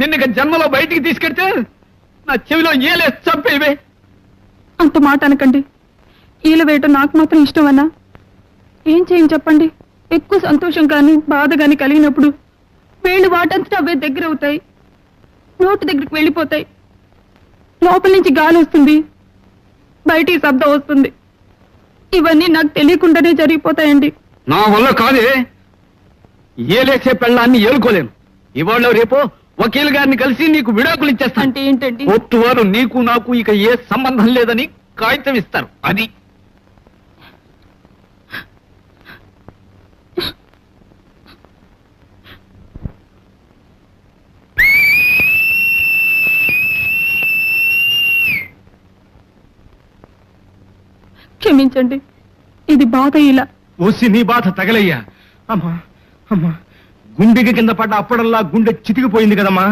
నిన్న జన్మలో బయటికి తీసుకెడితే నా చెవిలో ఏలే చంపేవే. అంత మాట అనకండి. ఈల వేయటం నాకు మాత్రం ఇష్టమన్నా. ఏం చేయని చెప్పండి. ఎక్కువ సంతోషం కానీ బాధ కానీ కలిగినప్పుడు వేళ్ళు వాటంతటా అవే దగ్గర అవుతాయి, నోటు దగ్గరికి వెళ్ళిపోతాయి. లోపల నుంచి గాలి వస్తుంది, బయటికి శబ్దం వస్తుంది. ఇవన్నీ నాకు తెలియకుండానే జరిగిపోతాయండి. నా వల్ల కాదే. ఏలేసే పెళ్ళాన్ని ఏలుకోలేను. ఇవాళ రేపో వకీల్ గారిని కలిసి నీకు విడాకులు ఇచ్చేస్తాను. అంటే ఏంటండి? కోర్టు వారు నీకు నాకు ఇక ఏ సంబంధం లేదని కాగితం ఇస్తారు. అది క్షమించండి, ఇది బాధ. ఇలా ఓసి నీ బాధ తగలయ్యా. అమ్మా అమ్మా, గుండెకి కింద పడ్డ అప్పడల్లా గుండె చితికిపోయింది కదమ్మా.